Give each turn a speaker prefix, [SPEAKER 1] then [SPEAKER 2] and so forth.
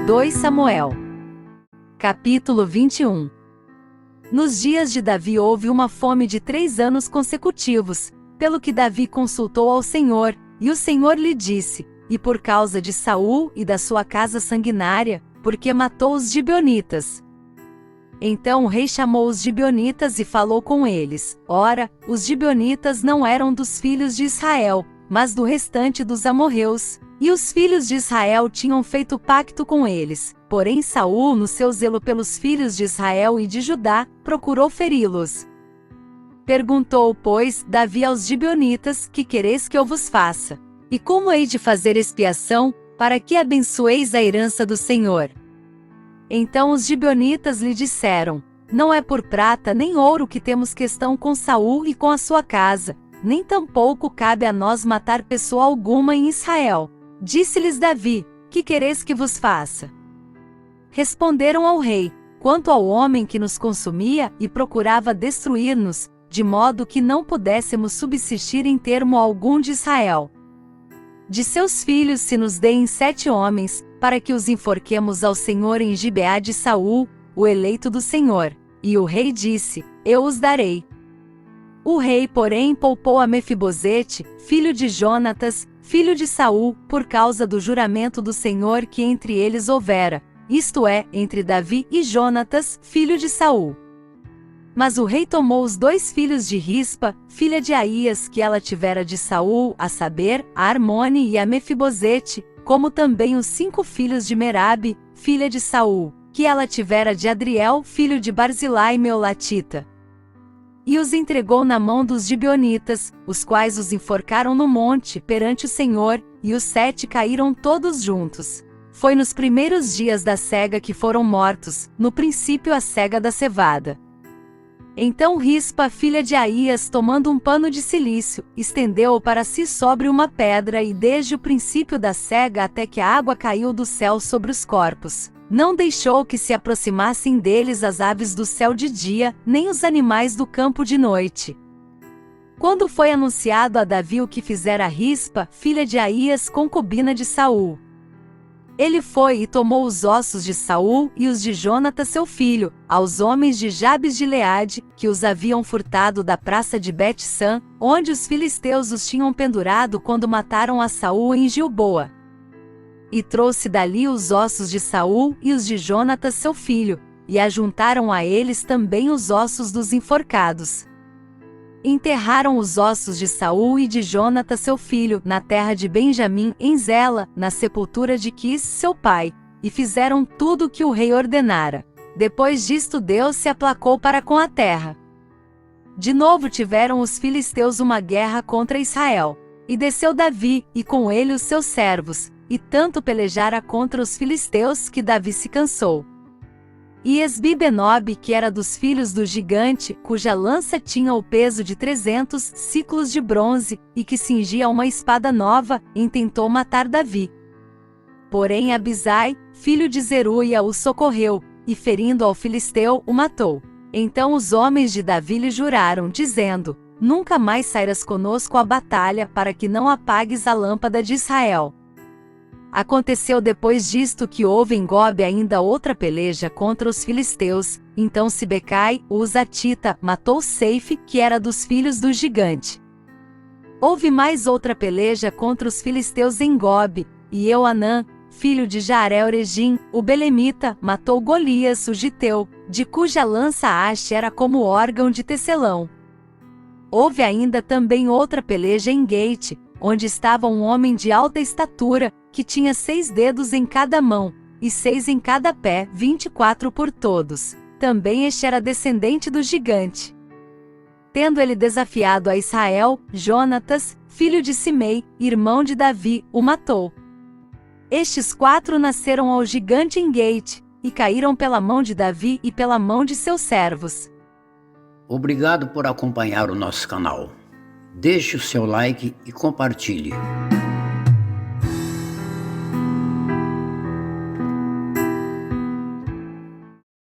[SPEAKER 1] 2 Samuel. Capítulo 21. Nos dias de Davi houve uma fome de 3 anos consecutivos, pelo que Davi consultou ao Senhor, e o Senhor lhe disse: e por causa de Saul e da sua casa sanguinária, porque matou os gibeonitas. Então o rei chamou os gibeonitas e falou com eles. Ora, os gibeonitas não eram dos filhos de Israel, mas do restante dos amorreus, e os filhos de Israel tinham feito pacto com eles. Porém Saul, no seu zelo pelos filhos de Israel e de Judá, procurou feri-los. Perguntou, pois, Davi aos gibeonitas: que quereis que eu vos faça? E como hei de fazer expiação, para que abençoeis a herança do Senhor? Então os gibeonitas lhe disseram: não é por prata nem ouro que temos questão com Saul e com a sua casa, nem tampouco cabe a nós matar pessoa alguma em Israel. Disse-lhes Davi: que quereis que vos faça? Responderam ao rei: quanto ao homem que nos consumia e procurava destruir-nos, de modo que não pudéssemos subsistir em termo algum de Israel. De seus filhos se nos deem 7 homens, para que os enforquemos ao Senhor em Gibeá de Saul, o eleito do Senhor. E o rei disse: eu os darei. O rei, porém, poupou a Mefibosete, filho de Jonatas, filho de Saul, por causa do juramento do Senhor que entre eles houvera, isto é, entre Davi e Jonatas, filho de Saul. Mas o rei tomou os 2 filhos de Rispa, filha de Aías, que ela tivera de Saul, a saber, a Armone e a Mefibosete, como também os 5 filhos de Merabe, filha de Saul, que ela tivera de Adriel, filho de Barzilai Meolatita. E os entregou na mão dos gibeonitas, os quais os enforcaram no monte perante o Senhor, e os 7 caíram todos juntos. Foi nos primeiros dias da cega que foram mortos, no princípio a cega da cevada. Então Rispa, filha de Aías, tomando um pano de cilício, estendeu-o para si sobre uma pedra e desde o princípio da cega até que a água caiu do céu sobre os corpos, não deixou que se aproximassem deles as aves do céu de dia, nem os animais do campo de noite. Quando foi anunciado a Davi o que fizera Rispa, filha de Aías, concubina de Saul, ele foi e tomou os ossos de Saul e os de Jonatas seu filho, aos homens de Jabes de Gileade, que os haviam furtado da praça de Bet-San, onde os filisteus os tinham pendurado quando mataram a Saul em Gilboa. E trouxe dali os ossos de Saul e os de Jonatas seu filho, e ajuntaram a eles também os ossos dos enforcados. Enterraram os ossos de Saul e de Jonatas seu filho, na terra de Benjamim, em Zela, na sepultura de Quis, seu pai, e fizeram tudo o que o rei ordenara. Depois disto Deus se aplacou para com a terra. De novo tiveram os filisteus uma guerra contra Israel. E desceu Davi, e com ele os seus servos, e tanto pelejara contra os filisteus que Davi se cansou. E Esbi-Benob, que era dos filhos do gigante, cuja lança tinha o peso de 300 siclos de bronze, e que cingia uma espada nova, intentou matar Davi. Porém Abisai, filho de Zeruia, o socorreu, e ferindo ao filisteu, o matou. Então os homens de Davi lhe juraram, dizendo: nunca mais sairás conosco à batalha, para que não apagues a lâmpada de Israel. Aconteceu depois disto que houve em Gobe ainda outra peleja contra os filisteus, então Sibecai, o Uzatita, matou Seife, que era dos filhos do gigante. Houve mais outra peleja contra os filisteus em Gobe, e Euanã, filho de Jaaré-Oregim, o belemita, matou Golias, o giteu, de cuja lança a haste era como órgão de tecelão. Houve ainda também outra peleja em Gate, onde estava um homem de alta estatura, que tinha 6 dedos em cada mão, e 6 em cada pé, 24 por todos. Também este era descendente do gigante. Tendo ele desafiado a Israel, Jonatas, filho de Simei, irmão de Davi, o matou. Estes 4 nasceram ao gigante em Gate, e caíram pela mão de Davi e pela mão de seus servos.
[SPEAKER 2] Obrigado por acompanhar o nosso canal. Deixe o seu like e compartilhe.